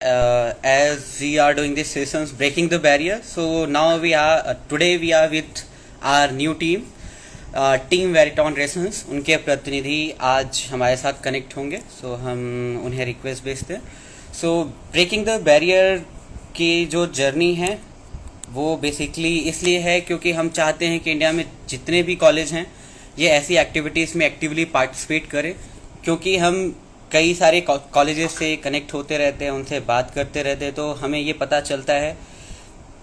As we are doing this sessions breaking the barrier, so now we are today we are with our new team, team वेरिटॉन रेसन्स। उनके प्रतिनिधि आज हमारे साथ कनेक्ट होंगे, सो हम उन्हें रिक्वेस्ट भेजते हैं। सो ब्रेकिंग द बैरियर की जो जर्नी है वो बेसिकली इसलिए है क्योंकि हम चाहते हैं कि इंडिया में जितने भी कॉलेज हैं ये ऐसी एक्टिविटीज़ में एक्टिवली पार्टिसिपेट करें, क्योंकि हम कई सारे कॉलेजेस से कनेक्ट होते रहते हैं, उनसे बात करते रहते हैं, तो हमें ये पता चलता है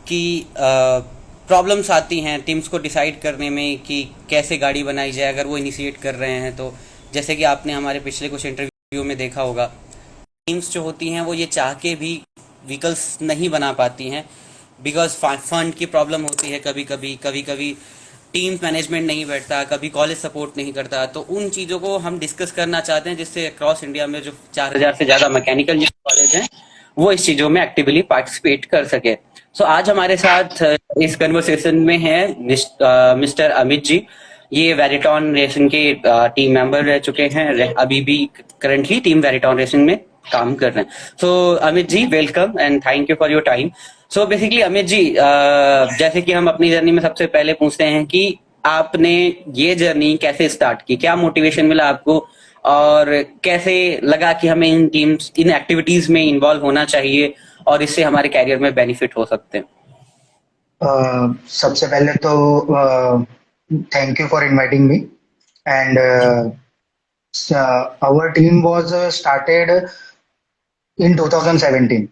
कि प्रॉब्लम्स आती हैं टीम्स को डिसाइड करने में कि कैसे गाड़ी बनाई जाए अगर वो इनिशिएट कर रहे हैं। तो जैसे कि आपने हमारे पिछले कुछ इंटरव्यू में देखा होगा, टीम्स जो होती हैं वो ये चाह के भी व्हीकल्स नहीं बना पाती हैं बिकॉज फंड की प्रॉब्लम होती है। कभी कभी टीम मैनेजमेंट नहीं बैठता, कभी कॉलेज सपोर्ट नहीं करता। तो उन चीज़ों को हम डिस्कस करना चाहते हैं जिससे अक्रॉस इंडिया में जो 4,000 से ज़्यादा मैकेनिकल कॉलेज हैं वो इस चीज़ों में एक्टिवली पार्टिसिपेट कर सके। सो आज हमारे साथ इस कन्वर्सेशन में है मिस्टर अमित जी। ये वेरिटॉन रेसिंग के टीम मेंबर रह चुके हैं, अभी भी करंटली टीम वेरिटॉन रेसिंग में काम कर रहे हैं। So Amit ji, welcome and thank you for your time. So basically Amit ji, जैसे कि हम अपनी जर्नी में सबसे पहले पूछते हैं कि आपने ये जर्नी कैसे स्टार्ट की, क्या मोटिवेशन मिला आपको और कैसे लगा कि हमें इन टीम्स इन एक्टिविटीज में इन्वॉल्व होना चाहिए और इससे हमारे कैरियर में बेनिफिट हो सकते हैं। सबसे पहले तो thank you for inviting me and our team was started in 2017।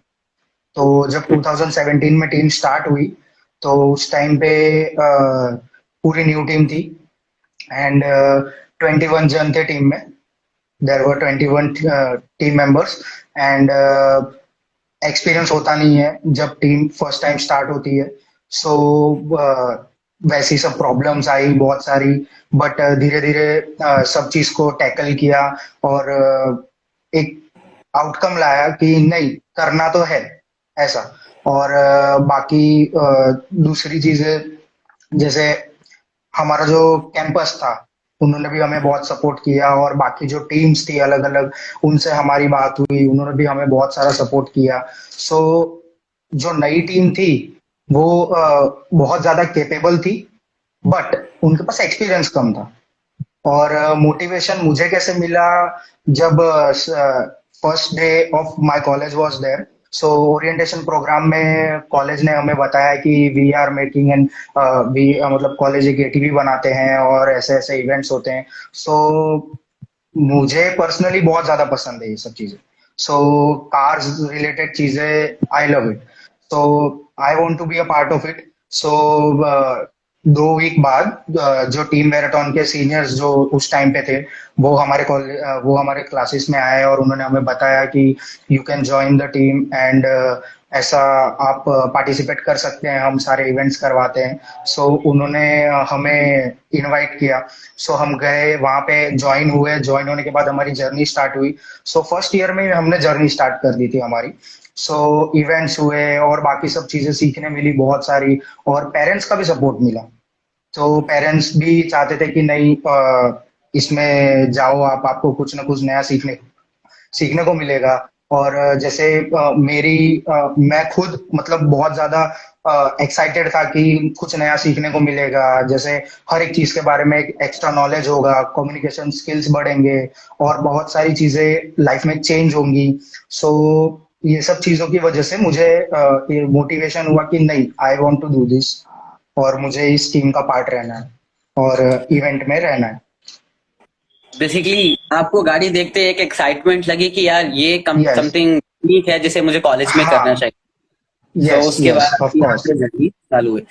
तो जब 2017 में टीम स्टार्ट हुई तो उस टाइम पे पूरी न्यू टीम थी एंड 21 जन थे टीम में। There were 21 team members and experience होता नहीं है जब टीम फर्स्ट टाइम स्टार्ट होती है। सो वैसी सब प्रॉब्लम्स आई बहुत सारी, बट धीरे धीरे सब चीज को टैकल किया और एक आउटकम लाया कि नहीं करना तो है ऐसा। और बाकी दूसरी चीजें जैसे हमारा जो कैंपस था उन्होंने भी हमें बहुत सपोर्ट किया और बाकी जो टीम्स थी अलग अलग उनसे हमारी बात हुई, उन्होंने भी हमें बहुत सारा सपोर्ट किया। सो जो नई टीम थी वो बहुत ज्यादा केपेबल थी बट उनके पास एक्सपीरियंस कम था। और मोटिवेशन मुझे कैसे मिला, जब first day of my college was there. So orientation program में कॉलेज ने हमें बताया कि we are making and we मतलब कॉलेज एक एटीवी बनाते हैं और ऐसे ऐसे इवेंट्स होते हैं। सो मुझे पर्सनली बहुत ज्यादा पसंद है ये सब चीजें। सो कार्स रिलेटेड चीजें I love it. So I want to be a part of it. So 2 week बाद जो टीम मैराथन के सीनियर्स जो उस टाइम पे थे वो हमारे क्लासेस में आए और उन्होंने हमें बताया कि you can join the team and ऐसा आप पार्टिसिपेट कर सकते हैं, हम सारे इवेंट्स करवाते हैं। सो उन्होंने हमें इनवाइट किया। सो हम गए वहां पे, ज्वाइन हुए। ज्वाइन होने के बाद हमारी जर्नी स्टार्ट हुई। सो फर्स्ट ईयर में हमने जर्नी स्टार्ट कर दी थी हमारी। सो इवेंट्स हुए और बाकी सब चीजें सीखने मिली बहुत सारी, और पेरेंट्स का भी सपोर्ट मिला। तो पेरेंट्स भी चाहते थे कि नहीं इसमें जाओ आप, आपको कुछ ना कुछ नया सीखने को मिलेगा। और जैसे मैं खुद मतलब बहुत ज्यादा एक्साइटेड था कि कुछ नया सीखने को मिलेगा। जैसे हर एक चीज के बारे में एक एक्स्ट्रा नॉलेज होगा, कम्युनिकेशन स्किल्स बढ़ेंगे और बहुत सारी चीजें लाइफ में चेंज होंगी। सो ये सब चीजों की वजह से मुझे ये मोटिवेशन हुआ कि नहीं, I want to do this और मुझे इस टीम का पार्ट रहना है और इवेंट में रहना है। बेसिकली आपको गाड़ी देखते एक एक्साइटमेंट लगी कि यार ये यस। समथिंग ठीक है जिसे मुझे कॉलेज में करना हाँ। चाहिए। तो यस उसके यस बाद ऑफ यहाँ कोर्स। से जर्नी चालू हुई।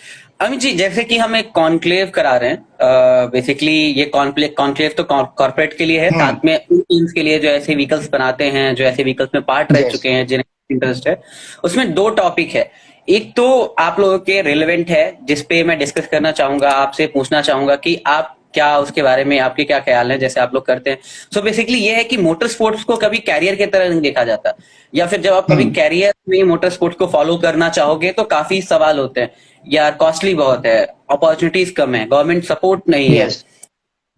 अमित जी, जैसे कि हम एक कॉन्क्लेव करा रहे हैं, बेसिकली ये कॉन्क्लेव तो कॉर्पोरेट के लिए है, हम्म। साथ में उन टीम्स के लिए जो ऐसे व्हीकल्स बनाते हैं, जो ऐसे व्हीकल्स में पार्ट रह यस। चुके हैं, जिन्हें इंटरेस्ट है। उसमें 2 टॉपिक है। एक तो आप लोगों के रिलेवेंट है जिसपे मैं डिस्कस करना चाहूंगा, आपसे पूछना चाहूंगा कि आप क्या उसके बारे में आपके क्या ख्याल हैं जैसे आप लोग करते हैं। सो बेसिकली ये है कि मोटर स्पोर्ट्स को कभी कैरियर की तरह नहीं देखा जाता, या फिर जब आप कभी हम्म। कैरियर में मोटर स्पोर्ट्स को फॉलो करना चाहोगे तो काफी सवाल होते हैं। यार कॉस्टली बहुत है, अपॉर्चुनिटीज कम है, गवर्नमेंट सपोर्ट नहीं है। यस।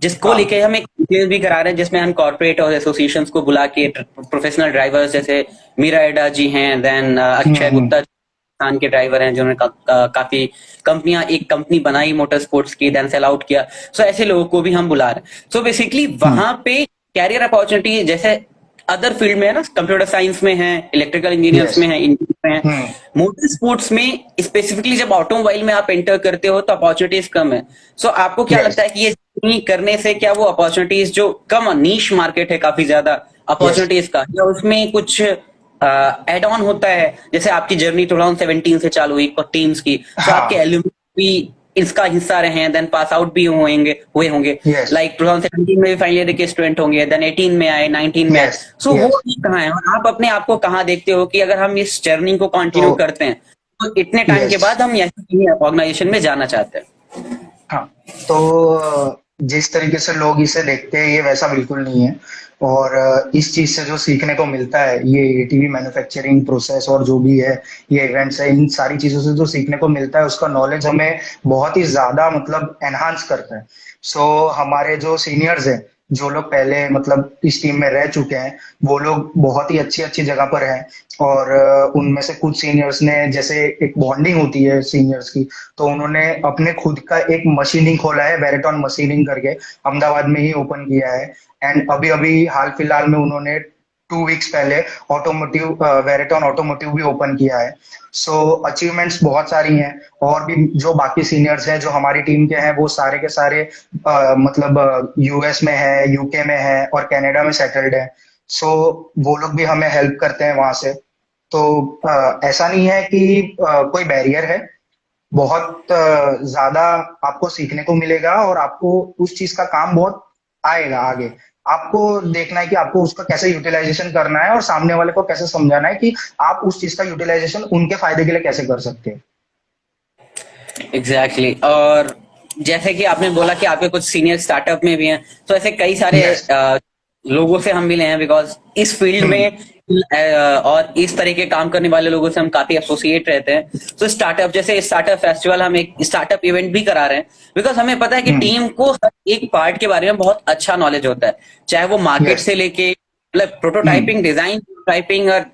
जिसको हाँ। लेके हम एक campaign भी करा रहे हैं, जिसमें हम कॉर्पोरेट और एसोसिएशंस को बुला के प्रोफेशनल ड्राइवर्स जैसे मीरा एडा जी हैं, देन अक्षय हम्म। गुप्ता पाकिस्तान के ड्राइवर हैं जिन्होंने काफी कंपनियां, एक कंपनी बनाई मोटर स्पोर्ट्स की, देन सेल आउट किया। सो ऐसे लोगों को भी हम बुला रहे हैं। सो बेसिकली हम्म। वहां पे कैरियर अपॉर्चुनिटी जैसे अदर फील्ड में है ना, कंप्यूटर साइंस में है, इलेक्ट्रिकल इंजीनियर्स यस। में है, इंजीनियर में है, हम्म। मोटर स्पोर्ट्स में स्पेसिफिकली जब ऑटोमोबाइल में आप एंटर करते हो तो अपॉर्चुनिटीज कम है। सो आपको क्या यस। लगता है कि ये journey करने से क्या वो अपॉर्चुनिटीज जो कम नीश मार्केट है काफी ज्यादा यस। अपॉर्चुनिटीज का, या उसमें कुछ एड ऑन होता है? जैसे आपकी जर्नी 2017 से चालू हुई टीम्स की, सो आपके हाँ। एल्यूमिनी भी इसका हिस्सा रहे हैं, देन पास आउट भी हुए होंगे यस। लाइक 2017 में भी फाइनल ईयर के स्टूडेंट होंगे, देन 18 में आए, 19 में आए। यस। सो वो यस। कहाँ है, और आप अपने आप को कहाँ देखते हो कि अगर हम इस जर्नी को तो कंटिन्यू करते हैं तो इतने टाइम के यस। बाद हम ऐसी ऑर्गेनाइजेशन में जाना चाहते हैं? हाँ। तो जिस तरीके से लोग इसे देखते हैं ये वैसा बिल्कुल नहीं है। और इस चीज से जो सीखने को मिलता है, ये एटीवी मैन्युफैक्चरिंग प्रोसेस और जो भी है, ये इवेंट्स है, इन सारी चीजों से जो सीखने को मिलता है उसका नॉलेज हमें बहुत ही ज्यादा मतलब एनहांस करता है। सो हमारे जो सीनियर्स हैं, जो लोग पहले मतलब इस टीम में रह चुके हैं, वो लोग बहुत ही अच्छी अच्छी जगह पर हैं। और उनमें से कुछ सीनियर्स ने, जैसे एक बॉन्डिंग होती है सीनियर्स की, तो उन्होंने अपने खुद का एक मशीनिंग खोला है, वेरेटॉन मशीनिंग करके, अहमदाबाद में ही ओपन किया है। एंड अभी अभी हाल फिलहाल में उन्होंने 2 वीक्स पहले ऑटोमोटिव, वेरेटॉन ऑटोमोटिव भी ओपन किया है। सो अचीवमेंट्स बहुत सारी हैं। और भी जो बाकी सीनियर्स हैं जो हमारी टीम के हैं, वो सारे के सारे मतलब यूएस में है, यूके में है और कनाडा में सेटल्ड है। सो वो लोग भी हमें हेल्प करते हैं वहां से। तो ऐसा नहीं है कि कोई बैरियर है। बहुत ज्यादा आपको सीखने को मिलेगा और आपको उस चीज का काम बहुत आएगा आगे। आपको देखना है कि आपको उसका कैसे यूटिलाइजेशन करना है और सामने वाले को कैसे समझाना है कि आप उस चीज का यूटिलाइजेशन उनके फायदे के लिए कैसे कर सकते हैं। Exactly exactly. और जैसे कि आपने बोला कि आपके कुछ सीनियर स्टार्टअप में भी हैं, तो ऐसे कई सारे यस। लोगों से हम मिले हैं, बिकॉज इस फील्ड हम्म। में और इस तरह के काम करने वाले लोगों से हम काफी एसोसिएट रहते हैं। तो स्टार्टअप, जैसे स्टार्टअप फेस्टिवल, हम एक स्टार्टअप इवेंट भी करा रहे हैं, बिकॉज हमें पता है कि हम्म। टीम को हर एक पार्ट के बारे में बहुत अच्छा नॉलेज होता है, चाहे वो मार्केट यस। से लेके मतलब हम्म। प्रोटोटाइपिंग, डिजाइन, प्रोटोटाइपिंग और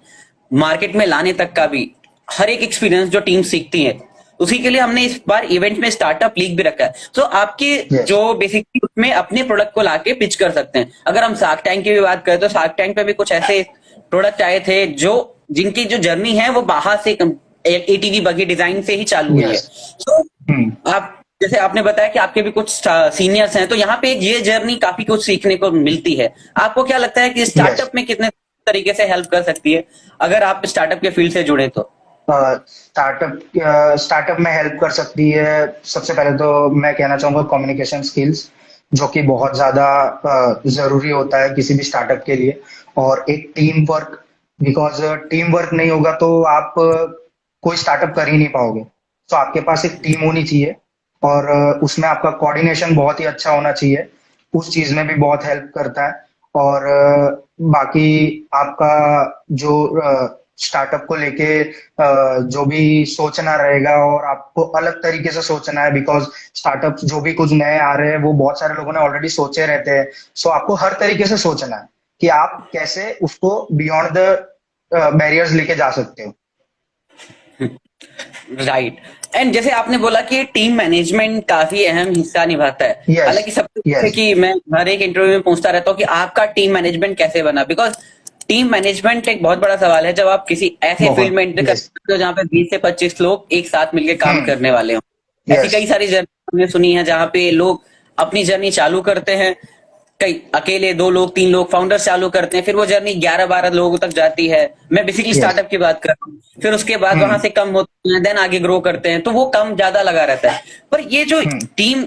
मार्केट में लाने तक का भी हर एक एक्सपीरियंस जो टीम सीखती है। उसी के लिए हमने इस बार इवेंट में स्टार्टअप लीग भी रखा है। तो आपके यस। जो बेसिकली उसमें अपने प्रोडक्ट को लाके पिच कर सकते हैं। अगर हम शार्क टैंक की भी बात करें तो शार्क टैंक पे भी कुछ ऐसे प्रोडक्ट आए थे जो जिनकी जो जर्नी है वो बाहर से एटीवी बगी डिजाइन से ही चालू हुई है। यस। तो हम्म। आप जैसे आपने बताया कि आपके भी कुछ सीनियर्स हैं, तो यहाँ पे ये जर्नी काफी कुछ सीखने को मिलती है। आपको क्या लगता है कि यस। स्टार्टअप में कितने तरीके से हेल्प कर सकती है अगर आप स्टार्टअप के फील्ड से जुड़े तो? स्टार्टअप में हेल्प कर सकती है। सबसे पहले तो मैं कहना चाहूंगा कम्युनिकेशन स्किल्स, जो कि बहुत ज्यादा जरूरी होता है किसी भी स्टार्टअप के लिए। और एक team work, because team work नहीं होगा तो आप कोई स्टार्टअप कर ही नहीं पाओगे। तो आपके पास एक टीम होनी चाहिए और उसमें आपका कोऑर्डिनेशन बहुत ही अच्छा होना चाहिए। उस चीज में भी बहुत हेल्प करता है। और बाकी आपका जो स्टार्टअप को लेके जो भी सोचना रहेगा, और आपको अलग तरीके से सोचना है, बिकॉज स्टार्टअप जो भी कुछ नए आ रहे हैं वो बहुत सारे लोगों ने ऑलरेडी सोचे रहते हैं। सो आपको हर तरीके से सोचना है कि आप कैसे उसको बियॉन्ड द बैरियर्स लेके जा सकते हो। राइट। एंड जैसे आपने बोला कि टीम मैनेजमेंट काफी अहम हिस्सा निभाता है, यस। हालांकि सबसे जैसे यस। कि मैं हर एक इंटरव्यू में पूछता रहता हूँ कि आपका टीम मैनेजमेंट कैसे बना, बिकॉज टीम मैनेजमेंट एक बहुत बड़ा सवाल है जब आप किसी ऐसे फील्ड बहुत। में एंटर यस। करते हो जहाँ पे 20 से 25 लोग एक साथ मिलकर काम हम्म। करने वाले हो। ऐसी यस। कई सारी जर्नी हमने सुनी है जहाँ पे लोग अपनी जर्नी चालू करते हैं, कई अकेले 2 लोग 3 लोग फाउंडर्स चालू करते हैं, फिर वो जर्नी 11-12 लोगों तक जाती है। मैं बेसिकली यस। स्टार्टअप की बात कर रहा हूँ। फिर उसके बाद वहां हम्म। से कम होते हैं, देन आगे ग्रो करते हैं, तो वो कम ज्यादा लगा रहता है। पर ये जो हम्म। टीम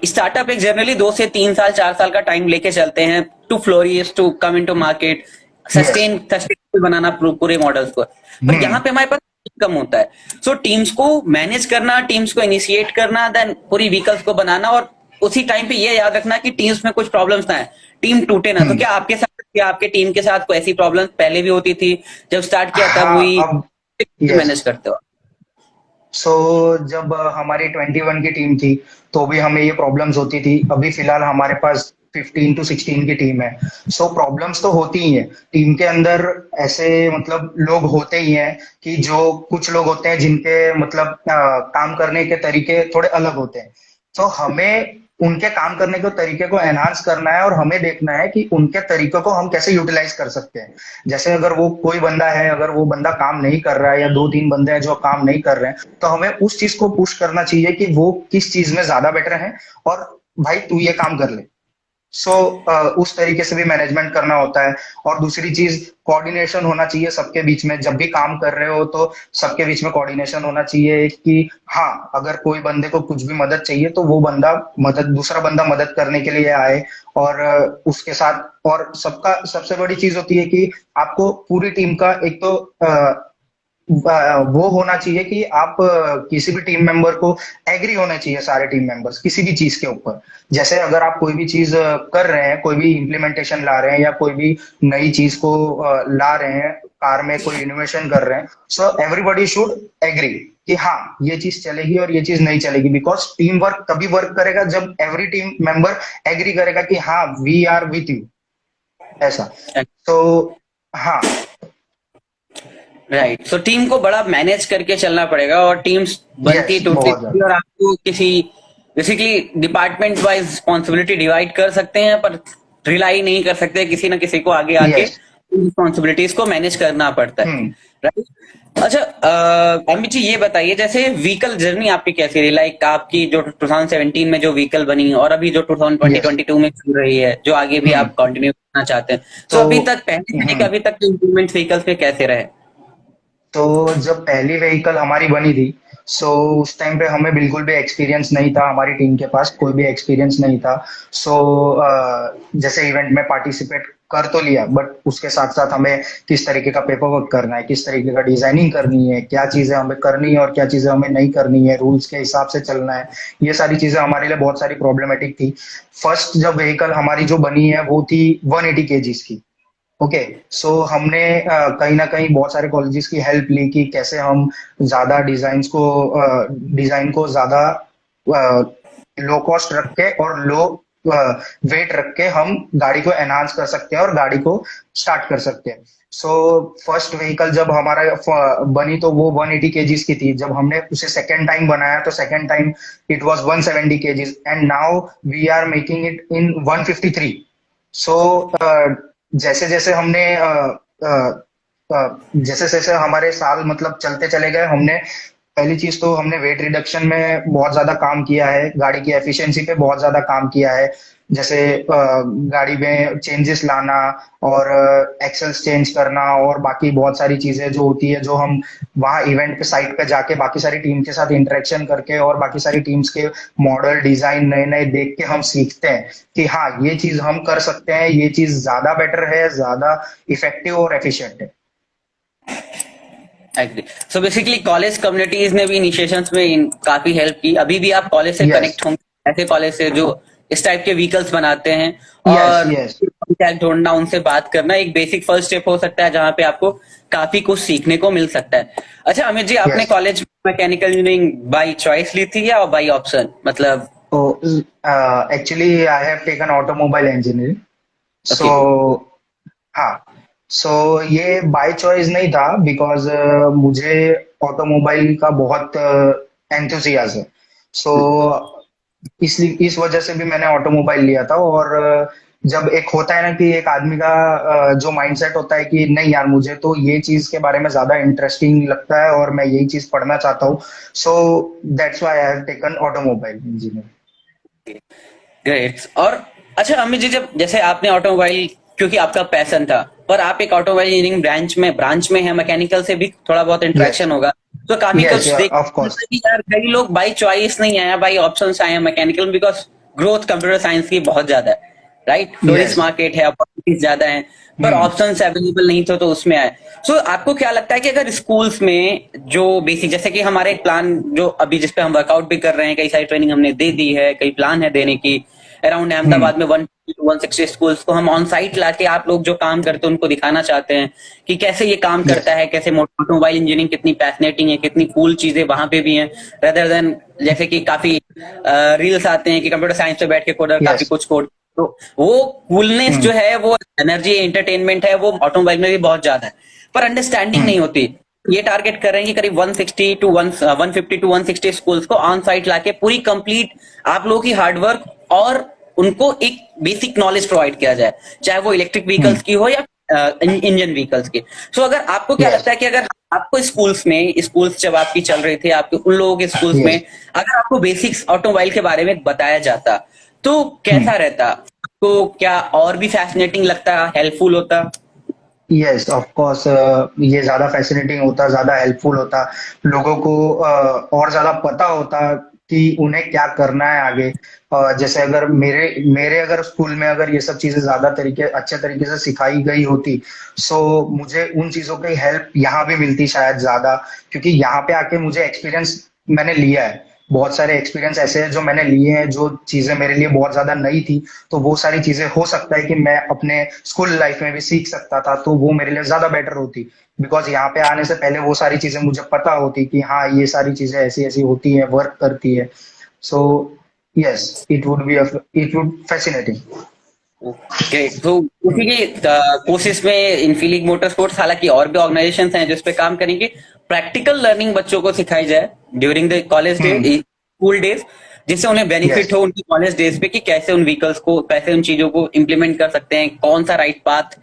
स्टार्टअप एक जनरली 2 से 3 साल 4 साल का टाइम लेके चलते हैं to flourish, to come into market, yes. Sustainable बनाना पूरे मॉडल्स को। पर यहाँ हम्म। पे हमारे पास कम होता है। सो टीम्स को मैनेज करना, टीम्स को इनिशिएट करना, देन पूरी व्हीकल्स को बनाना, और उसी टाइम पे ये याद रखना कि टीम्स में कुछ प्रॉब्लम्स ना है, टीम टूटे ना। तो हम्म। क्या आपके साथ या आपके टीम के साथ कोई ऐसी प्रॉब्लम्स पहले भी होती थी, जब स्टार्ट किया तब हाँ। हुई? अब मैनेज यस। करते हो? सो जब हमारी 21 की टीम थी तो भी हमें ये प्रॉब्लम्स होती थी। अभी फिलहाल हमारे पास 15 to 16 की टीम है। सो प्रॉब्लम्स तो होती ही है टीम के अंदर। ऐसे मतलब लोग होते ही हैं कि जो कुछ लोग होते हैं जिनके मतलब काम करने के तरीके थोड़े अलग होते हैं। तो हमें उनके काम करने के तरीके को एनहांस करना है और हमें देखना है कि उनके तरीकों को हम कैसे यूटिलाइज कर सकते हैं। जैसे अगर वो कोई बंदा है, अगर वो बंदा काम नहीं कर रहा है या 2-3 बंदे हैं जो काम नहीं कर रहे हैं, तो हमें उस चीज को पुश करना चाहिए कि वो किस चीज में ज्यादा बेटर है और भाई तू ये काम कर ले। सो उस तरीके से भी मैनेजमेंट करना होता है। और दूसरी चीज, कोऑर्डिनेशन होना चाहिए सबके बीच में। जब भी काम कर रहे हो तो सबके बीच में कोऑर्डिनेशन होना चाहिए कि हाँ, अगर कोई बंदे को कुछ भी मदद चाहिए तो वो बंदा मदद दूसरा बंदा मदद करने के लिए आए। और उसके साथ और सबका सबसे बड़ी चीज होती है कि आपको पूरी टीम का एक तो वो होना चाहिए कि आप किसी भी टीम मेंबर को एग्री होना चाहिए, सारे टीम मेंबर्स किसी भी चीज के ऊपर। जैसे अगर आप कोई भी चीज कर रहे हैं, कोई भी इम्प्लीमेंटेशन ला रहे हैं या कोई भी नई चीज को ला रहे हैं, कार में कोई इनोवेशन कर रहे हैं, सो एवरीबॉडी शुड एग्री कि हाँ ये चीज चलेगी और ये चीज नहीं चलेगी। बिकॉज टीम वर्क तभी वर्क करेगा जब एवरी टीम मेंबर एग्री करेगा कि हाँ वी आर विथ यू, ऐसा। तो हाँ। राइट, सो टीम को बड़ा मैनेज करके चलना पड़ेगा और टीम्स बनती यस, टूटती बहुत रहती ज्यादा। है और आपको किसी basically department wise responsibility divide कर सकते हैं पर रिलाई नहीं कर सकते, किसी ना किसी को आगे आके यस। रिस्पॉन्सिबिलिटीज को मैनेज करना पड़ता है। हम्म। राइट। अच्छा, अमित जी ये बताइए जैसे व्हीकल जर्नी आपकी कैसी रही, लाइक आपकी जो 2017 में जो व्हीकल बनी और अभी जो यस। 2022 में चल रही है, जो आगे भी हम्म। आप कंटिन्यू करना चाहते हैं, सो तो अभी तक पहले से लेकर हम्म। अभी तक के इम्प्रूवमेंट व्हीकल्स पे कैसे रहे? तो जब पहली व्हीकल हमारी बनी थी, सो उस टाइम पे हमें बिल्कुल भी एक्सपीरियंस नहीं था, हमारी टीम के पास कोई भी एक्सपीरियंस नहीं था। सो जैसे इवेंट में पार्टिसिपेट कर तो लिया, बट उसके साथ साथ हमें किस तरीके का पेपर वर्क करना है, किस तरीके का डिजाइनिंग करनी है, क्या चीजें हमें करनी है और क्या चीजें हमें नहीं करनी है, रूल्स के हिसाब से चलना है, ये सारी चीजें हमारे लिए बहुत सारी प्रॉब्लमेटिक थी। फर्स्ट जब व्हीकल हमारी जो बनी है वो थी 180 केजीज की। ओके। सो हमने कहीं ना कहीं बहुत सारे कॉलेजेस की हेल्प ली कि कैसे हम ज्यादा डिजाइन को ज्यादा लो कॉस्ट रख के और लो वेट रख के हम गाड़ी को एनहांस कर सकते हैं और गाड़ी को स्टार्ट कर सकते हैं। सो फर्स्ट व्हीकल जब हमारा बनी तो वो 180 केजीज की थी। जब हमने उसे सेकेंड टाइम बनाया तो second time it was 170 KGs and now we are making it in 153। सो जैसे जैसे हमने जैसे जैसे हमारे साल मतलब चलते चले गए, हमने पहली चीज तो हमने वेट रिडक्शन में बहुत ज्यादा काम किया है, गाड़ी की एफिशिएंसी पे बहुत ज्यादा काम किया है। जैसे गाड़ी में चेंजेस लाना और एक्सेल्स चेंज करना और बाकी बहुत सारी चीजें जो होती है, जो हम वहाँ इवेंट पे साइट पे जाके बाकी सारी टीम के साथ इंटरेक्शन करके और बाकी सारी टीम्स के मॉडल डिजाइन नए नए देख के हम सीखते हैं कि हाँ ये चीज हम कर सकते हैं, ये चीज ज्यादा बेटर है, ज्यादा इफेक्टिव और एफिशिएंट है। Agree. So basically college communities ने भी इनिशिएशंस में काफी हेल्प की, अभी भी आप कॉलेज से यस। कनेक्ट होंगे ऐसे कॉलेज से जो इस टाइप के व्हीकल्स बनाते हैं, यस। और यस। कॉन्टैक्ट ढूंढना, उनसे बात करना एक बेसिक फर्स्ट स्टेप हो सकता है जहां पे आपको काफी कुछ सीखने को मिल सकता है। अच्छा अमित जी, आपने यस। कॉलेज में मैकेनिकल इंजीनियरिंग बाई चॉइस ली थी या बाई ऑप्शन, मतलब? तो actually I have taken automobile engineering. So okay. हाँ। सो ये बाय चॉइस नहीं था, बिकॉज मुझे ऑटोमोबाइल का बहुत एंथुसियाज्म है। सो इसलिए इस वजह से भी मैंने ऑटोमोबाइल लिया था। और जब एक होता है ना कि एक आदमी का जो माइंडसेट होता है कि नहीं यार मुझे तो ये चीज के बारे में ज्यादा इंटरेस्टिंग लगता है और मैं यही चीज पढ़ना चाहता हूँ, so that's why I have taken automobile engineering. Great. और अच्छा अमित जी, जब जैसे आपने ऑटोमोबाइल क्योंकि आपका पैशन था, पर आप एक ऑटोमोबाइल इंजीनियरिंग ब्रांच में है, मैकेनिकल से भी थोड़ा बहुत यस। इंटरेक्शन होगा, तो काफी यस, कुछ देख ऑफ कोर्स। कि यार कई लोग बाई चॉइस नहीं आया, बाई ऑप्शन से आए हैं mechanical, because growth computer science की बहुत ज्यादा है, राइट, फ्लोरिश यस। मार्केट है, अपॉर्चुनिटीज ज्यादा है, पर हम्म। ऑप्शंस अवेलेबल नहीं थे तो उसमें आए। सो आपको क्या लगता है कि अगर स्कूल्स में जो बेसिक, जैसे कि हमारे एक प्लान जो अभी जिसपे हम वर्कआउट भी कर रहे हैं, कई सारी ट्रेनिंग हमने दे दी है, कई प्लान है देने की, अराउंड हम्म। अहमदाबाद में 160 स्कूल्स को हम ऑन साइट लाके आप लोग जो काम करते हैं उनको दिखाना चाहते हैं कि कैसे ये काम यस। करता है, कैसे ऑटोमोबाइल इंजीनियरिंग कितनी फैसिनेटिंग है, कितनी कूल चीजें वहां पे भी हैं, रेदर देन जैसे कि काफी रील्स आते हैं कि कंप्यूटर साइंस पे बैठ के कोडर काफी यस। कुछ कोड। तो वो कूलनेस जो है, वो एनर्जी एंटरटेनमेंट है, वो ऑटोमोबाइल में भी बहुत ज्यादा है, पर अंडरस्टैंडिंग नहीं होती। ये टारगेट कर रहे हैं कि करीब 160 टू 150 टू 160 स्कूल्स को ऑन साइट लाके पूरी कंप्लीट आप लोगों की हार्डवर्क और उनको एक बेसिक नॉलेज प्रोवाइड किया जाए, चाहे वो इलेक्ट्रिक व्हीकल्स की हो या इंजन व्हीकल्स की। सो अगर आपको क्या यस। लगता है कि अगर आपको स्कूल्स जब आपकी चल रही थी, आपके उन लोगों के स्कूल्स में यस। अगर आपको बेसिक्स ऑटोमोबाइल के बारे में बताया जाता, तो कैसा रहता? तो क्या और भी फैसिनेटिंग लगता, हेल्पफुल होता? Yes, of course. ये ज्यादा फैसिनेटिंग होता, ज्यादा हेल्पफुल होता, लोगों को और ज्यादा पता होता कि उन्हें क्या करना है आगे। जैसे अगर मेरे मेरे अगर स्कूल में अगर ये सब चीजें ज्यादा तरीके अच्छे तरीके से सिखाई गई होती, सो मुझे उन चीजों की हेल्प यहाँ भी मिलती शायद ज्यादा, क्योंकि यहाँ पे आके मुझे एक्सपीरियंस मैंने लिया है। बहुत सारे एक्सपीरियंस ऐसे हैं जो मैंने लिए हैं, जो चीजें मेरे लिए बहुत ज्यादा नई थी। तो वो सारी चीजें हो सकता है कि मैं अपने स्कूल लाइफ में भी सीख सकता था, तो वो मेरे लिए ज्यादा बेटर होती। बिकॉज यहाँ पे आने से पहले वो सारी चीजें मुझे पता होती कि हाँ, ये सारी चीजें ऐसी ऐसी होती है, वर्क करती है। So yes, it would fascinating. Great. तो उसी की कोशिश में इनफीलिंग मोटर स्पोर्ट्स, हालांकि और भी ऑर्गेनाइजेशन हैं जो इस पे काम करेंगे, प्रैक्टिकल लर्निंग बच्चों को सिखाई जाए during the college day, hmm. School days, जिससे उन्हें यस। बेनिफिट हो उनकी कॉलेज डेज पे कि कैसे उन व्हीकल्स को, कैसे उन चीजों को इम्प्लीमेंट कर सकते हैं, कौन सा राइट पाथ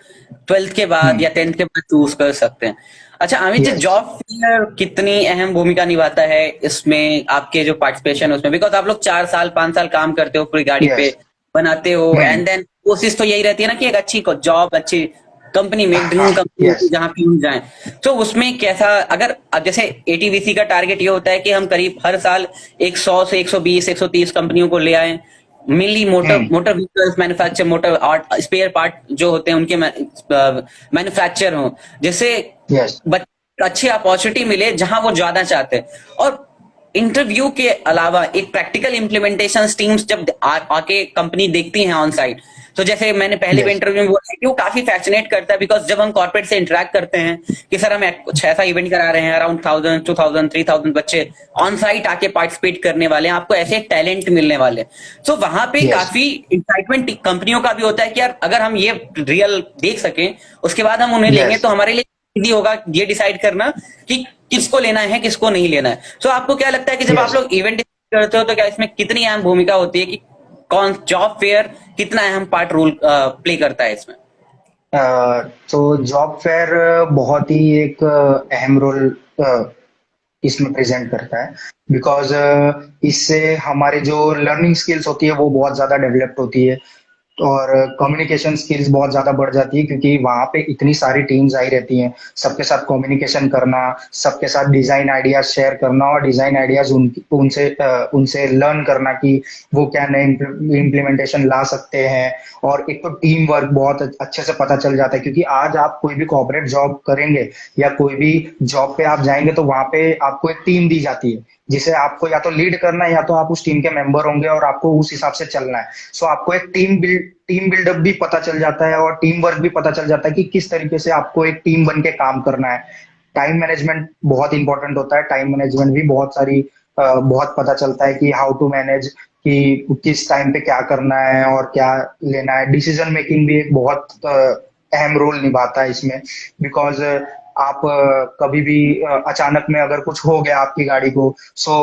12th के बाद या हम्म। 10th के बाद चूज कर सकते हैं। अच्छा Amit ji, yes. Job fair कितनी अहम भूमिका निभाता है इसमें, आपके जो पार्टिसिपेशन है उसमें? बिकॉज आप लोग 4 साल 5 साल काम करते हो पूरी गाड़ी पे, यस। बनाते हो, हम्म। एंड देन कोशिश तो यही रहती है ना कि एक अच्छी जॉब, अच्छी कंपनी में, एक ड्रीम हाँ। Company yes. जहां पे हम जाएं। तो उसमें कैसा, अगर अब जैसे एटीवीसी का टारगेट ये होता है कि हम करीब हर साल एक 100 से 120 130 कंपनियों को ले आए, mainly motor hmm. Motor vehicles manufacture, motor art spare part जो होते हैं उनके मैन्युफैक्चर हो, जिससे यस। अच्छी अपॉर्चुनिटी मिले जहां वो ज्यादा चाहते हैं। और इंटरव्यू के अलावा एक प्रैक्टिकल इम्प्लीमेंटेशन टीम्स जब आके कंपनी देखती हैं ऑन साइट, तो जैसे मैंने पहले भी यस। इंटरव्यू में बोला कि वो काफी फैसिनेट करता है, बिकॉज जब हम कॉर्पोरेट से इंटरेक्ट करते हैं कि सर हम कुछ ऐसा इवेंट करा रहे हैं, अराउंड 1000 2000 3000 बच्चे ऑन साइट आके पार्टिसिपेट करने वाले हैं, आपको ऐसे टैलेंट मिलने वाले हैं। तो वहां पे यस। काफी एक्साइटमेंट कंपनियों का भी होता है कि यार अगर हम ये रियल देख सकें, उसके बाद हम उन्हें लेंगे, यस। तो हमारे लिए इजी होगा ये डिसाइड करना कि किसको लेना है, किसको नहीं लेना है। सो आपको क्या लगता है कि जब आप यस। लोग इवेंट करते हो तो क्या इसमें कितनी अहम भूमिका होती है कि कौन जॉब फेयर कितना अहम पार्ट रोल प्ले करता है इसमें? तो जॉब फेयर बहुत ही एक अहम रोल इसमें प्रेजेंट करता है। बिकॉज इससे हमारे जो लर्निंग स्किल्स होती है वो बहुत ज्यादा डेवलप्ड होती है, और कम्युनिकेशन स्किल्स बहुत ज्यादा बढ़ जाती है, क्योंकि वहां पे इतनी सारी टीम्स आई रहती हैं। सबके साथ कम्युनिकेशन करना, सबके साथ डिजाइन आइडियाज शेयर करना, और डिजाइन आइडियाज उनसे लर्न करना कि वो क्या नए इम्प्लीमेंटेशन ला सकते हैं। और एक तो टीम वर्क बहुत अच्छे से पता चल जाता है, क्योंकि आज आप कोई भी कॉर्पोरेट जॉब करेंगे या कोई भी जॉब पे आप जाएंगे, तो वहां पे आपको एक टीम दी जाती है, जिसे आपको या तो लीड करना है या तो आप उस टीम के मेंबर होंगे और आपको उस हिसाब से चलना है। सो आपको एक टीम बिल्डअप भी पता चल जाता है, और टीम वर्क भी पता चल जाता है कि किस तरीके से आपको एक टीम बन के काम करना है। टाइम मैनेजमेंट बहुत इंपॉर्टेंट होता है, टाइम मैनेजमेंट भी बहुत पता चलता है कि हाउ टू मैनेज, कि किस टाइम पे क्या करना है और क्या लेना है। डिसीजन मेकिंग भी एक बहुत अहम रोल निभाता है इसमें। बिकॉज आप कभी भी अचानक में अगर कुछ हो गया आपकी गाड़ी को, सो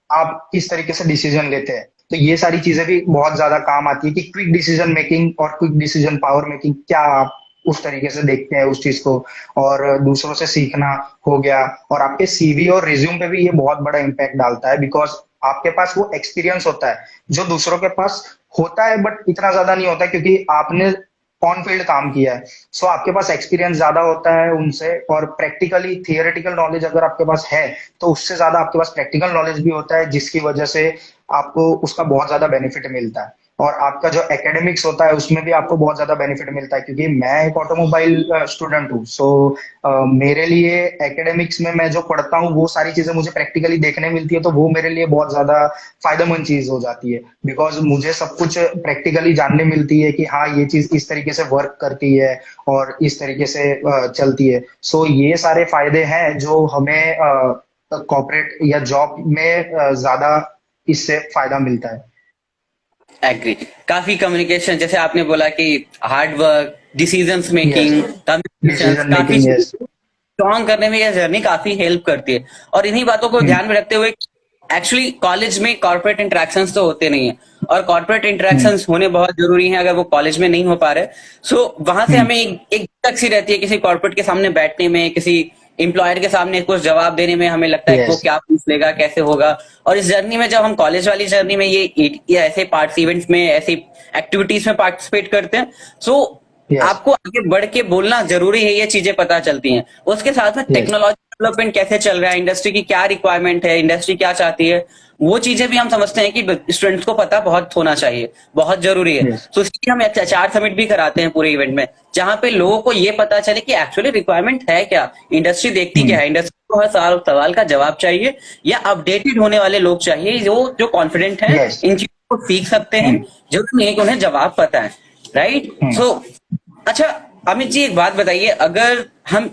आप किस तरीके से डिसीजन लेते हैं, तो ये सारी चीजें भी बहुत ज्यादा काम आती है कि क्विक डिसीजन मेकिंग और क्विक डिसीजन पावर मेकिंग, क्या आप उस तरीके से देखते हैं उस चीज को। और दूसरों से सीखना हो गया, और आपके सीवी और रिज्यूम पे भी ये बहुत बड़ा इम्पैक्ट डालता है। बिकॉज आपके पास वो एक्सपीरियंस होता है जो दूसरों के पास होता है, बट इतना ज्यादा नहीं होता है, क्योंकि आपने ऑन फील्ड काम किया है। सो आपके पास एक्सपीरियंस ज्यादा होता है उनसे, और प्रैक्टिकली थियोरेटिकल नॉलेज अगर आपके पास है, तो उससे ज्यादा आपके पास प्रैक्टिकल नॉलेज भी होता है, जिसकी वजह से आपको उसका बहुत ज्यादा बेनिफिट मिलता है। और आपका जो एकेडमिक्स होता है उसमें भी आपको बहुत ज्यादा बेनिफिट मिलता है, क्योंकि मैं एक ऑटोमोबाइल स्टूडेंट हूँ। सो मेरे लिए एकेडमिक्स में मैं जो पढ़ता हूँ वो सारी चीजें मुझे प्रैक्टिकली देखने मिलती है, तो वो मेरे लिए बहुत ज्यादा फायदेमंद चीज हो जाती है, बिकॉज मुझे सब कुछ प्रैक्टिकली जानने मिलती है कि हाँ ये चीज इस तरीके से वर्क करती है और इस तरीके से चलती है। सो ये सारे फायदे हैं जो हमें कॉर्पोरेट या जॉब में ज्यादा इससे फायदा मिलता है। एग्री। काफी कम्युनिकेशन, जैसे आपने बोला कि hard work, decisions yes, making, communication, decision काफी मेकिंग, यस। स्ट्रॉन्ग करने में यह जर्नी काफी हेल्प करती है। और इन्हीं बातों को हम्म। ध्यान में रखते हुए एक्चुअली कॉलेज में कॉर्पोरेट इंटरेक्शंस तो होते नहीं है, और कॉर्पोरेट हम्म। इंटरेक्शंस होने बहुत जरूरी हैं अगर वो कॉलेज में नहीं हो पा रहे। सो वहां से हम्म। हमें एक तक सी रहती है किसी कॉर्पोरेट के सामने बैठने में, किसी एम्प्लॉयर के सामने कुछ जवाब देने में, हमें लगता है कि वो यस। क्या पूछ लेगा, कैसे होगा। और इस जर्नी में, जब हम कॉलेज वाली जर्नी में ये ऐसे पार्ट्स इवेंट्स में, ऐसी एक्टिविटीज में पार्टिसिपेट करते हैं, सो यस। आपको आगे बढ़ के बोलना जरूरी है, ये चीजें पता चलती हैं। उसके साथ में यस। टेक्नोलॉजी डेवलपमेंट कैसे चल रहा है, इंडस्ट्री की क्या रिक्वायरमेंट है, इंडस्ट्री क्या चाहती है, वो चीजें भी हम समझते हैं कि स्टूडेंट्स को पता बहुत होना चाहिए, बहुत जरूरी है। यस। तो इसलिए हम एचआर समिट भी कराते हैं पूरे इवेंट में, जहां पे लोगों को ये पता चले कि एक्चुअली रिक्वायरमेंट है क्या, इंडस्ट्री देखती क्या हम्म। है, इंडस्ट्री को हर सवाल का जवाब चाहिए, या अपडेटेड होने वाले लोग चाहिए जो जो कॉन्फिडेंट हैं, यस। इन चीजों को सीख सकते हैं, हम्म। जरूरी नहीं है कि उन्हें जवाब पता है। राइट। हम्म। सो अच्छा, अमित जी एक बात बताइए, अगर हम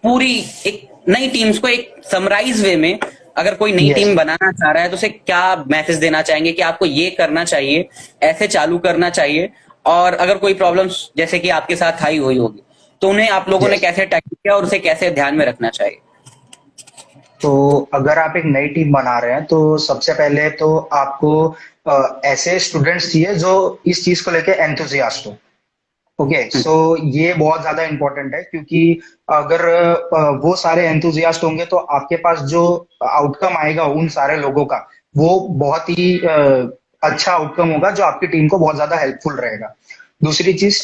पूरी एक नई टीम्स को एक समराइज वे में, अगर कोई नई यस। टीम बनाना चाह रहा है तो उसे क्या मैसेज देना चाहेंगे कि आपको ये करना चाहिए, ऐसे चालू करना चाहिए, और अगर कोई प्रॉब्लम्स जैसे कि आपके साथ आई हुई होगी तो उन्हें आप लोगों ने यस। कैसे टैकल किया और उसे कैसे ध्यान में रखना चाहिए? तो अगर आप एक नई टीम बना रहे हैं तो सबसे पहले तो आपको ऐसे स्टूडेंट्स चाहिए जो इस चीज को लेके एंथुजियास्ट हो। ओके, सो ये बहुत ज्यादा इंपॉर्टेंट है, क्योंकि अगर वो सारे एंथुजियास्ट होंगे तो आपके पास जो आउटकम आएगा उन सारे लोगों का, वो बहुत ही अच्छा आउटकम होगा जो आपकी टीम को बहुत ज्यादा हेल्पफुल रहेगा। दूसरी चीज,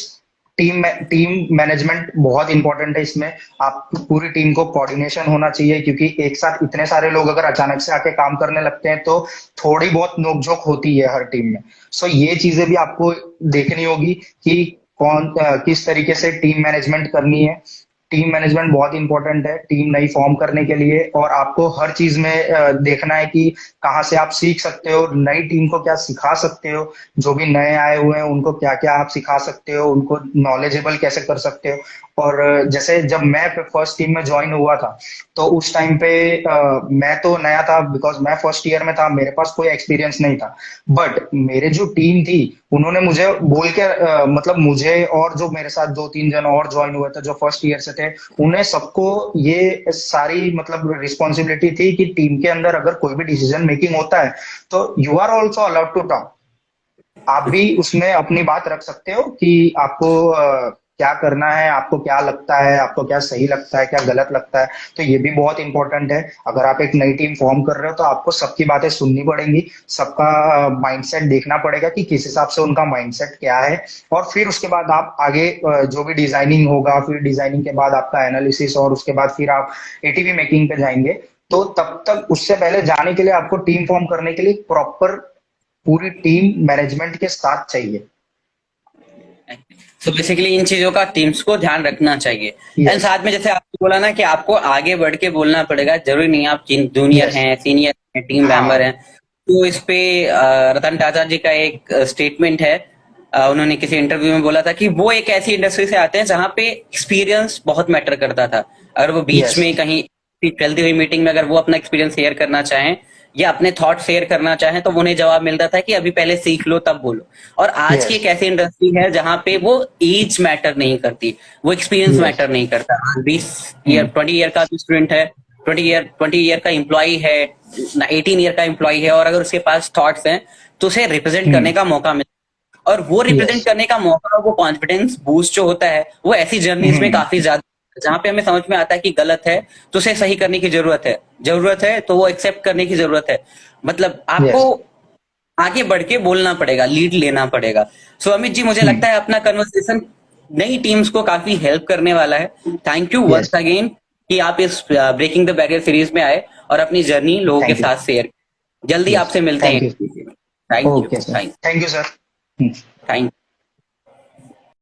टीम मैनेजमेंट बहुत इंपॉर्टेंट है इसमें। आप पूरी टीम को कोऑर्डिनेशन होना चाहिए, क्योंकि एक साथ इतने सारे लोग अगर अचानक से आके काम करने लगते हैं तो थोड़ी बहुत नोकझोंक होती है हर टीम में। सो ये चीजें भी आपको देखनी होगी कि किस तरीके से टीम मैनेजमेंट करनी है। टीम मैनेजमेंट बहुत इंपॉर्टेंट है टीम नई फॉर्म करने के लिए, और आपको हर चीज में देखना है कि कहाँ से आप सीख सकते हो, नई टीम को क्या सिखा सकते हो, जो भी नए आए हुए हैं उनको क्या क्या आप सिखा सकते हो, उनको नॉलेजेबल कैसे कर सकते हो। और जैसे जब मैं फर्स्ट टीम में ज्वाइन हुआ था तो उस टाइम पे मैं तो नया था, बिकॉज मैं फर्स्ट ईयर में था, मेरे पास कोई एक्सपीरियंस नहीं था। बट मेरे जो टीम थी उन्होंने मुझे बोल के मतलब मुझे और जो मेरे साथ दो तीन जन और ज्वाइन हुए थे जो फर्स्ट ईयर से थे, उन्हें सबको ये सारी मतलब रिस्पॉन्सिबिलिटी थी कि टीम के अंदर अगर कोई भी डिसीजन मेकिंग होता है तो you are also allowed to talk. आप भी उसमें अपनी बात रख सकते हो कि आपको क्या करना है, आपको क्या लगता है, आपको क्या सही लगता है, क्या गलत लगता है। तो ये भी बहुत इंपॉर्टेंट है। अगर आप एक नई टीम फॉर्म कर रहे हो तो आपको सबकी बातें सुननी पड़ेंगी, सबका माइंडसेट देखना पड़ेगा कि किस हिसाब से उनका माइंडसेट क्या है। और फिर उसके बाद आप आगे जो भी डिजाइनिंग होगा, फिर डिजाइनिंग के बाद आपका एनालिसिस, और उसके बाद फिर आप एटीवी मेकिंग पे जाएंगे। तो तब तक उससे पहले जाने के लिए आपको टीम फॉर्म करने के लिए प्रॉपर पूरी टीम मैनेजमेंट के साथ चाहिए। सो बेसिकली इन चीजों का टीम्स को ध्यान रखना चाहिए। And yes. साथ में जैसे आपने बोला ना कि आपको आगे बढ़ के बोलना पड़ेगा, जरूरी नहीं आप जूनियर यस। हैं, सीनियर हैं, टीम मेंबर हाँ। हैं। तो इस पे रतन टाटा जी का एक स्टेटमेंट है। उन्होंने किसी इंटरव्यू में बोला था कि वो एक ऐसी इंडस्ट्री से आते हैं जहां पे एक्सपीरियंस बहुत मैटर करता था। अगर वो बीच यस। में कहीं चलती हुई मीटिंग में अगर वो अपना एक्सपीरियंस शेयर करना चाहें या अपने थॉट शेयर करना चाहें तो उन्हें जवाब मिलता था कि अभी पहले सीख लो तब बोलो। और आज की यस। एक ऐसी इंडस्ट्री है जहां पे वो एज मैटर नहीं करती, वो एक्सपीरियंस यस। मैटर नहीं करता। 20 ईयर 20 ईयर का स्टूडेंट है, 20 ईयर का एम्प्लॉय है, 18 ईयर का एम्प्लॉय है, और अगर उसके पास थॉट्स हैं तो उसे रिप्रेजेंट करने का मौका मिलता है। और वो यस। रिप्रेजेंट करने का मौका, वो कॉन्फिडेंस बूस्ट जो होता है, वो ऐसी जर्नीज में काफी ज्यादा, जहां पे हमें समझ में आता है कि गलत है तो उसे सही करने की जरूरत है तो वो एक्सेप्ट करने की जरूरत है। मतलब आपको यस। आगे बढ़ के बोलना पड़ेगा, लीड लेना पड़ेगा। सो अमित जी, मुझे लगता है अपना कन्वर्सेशन नई टीम्स को काफी हेल्प करने वाला है। Thank you yes. Once again कि आप इस ब्रेकिंग द बैरियर सीरीज में आए और अपनी जर्नी लोगों के थैंक यू। साथ शेयर। जल्दी यस। आपसे मिलते थैंक यू। हैं। Thank you. Okay sir, thank thank you sir. Hmm. Thank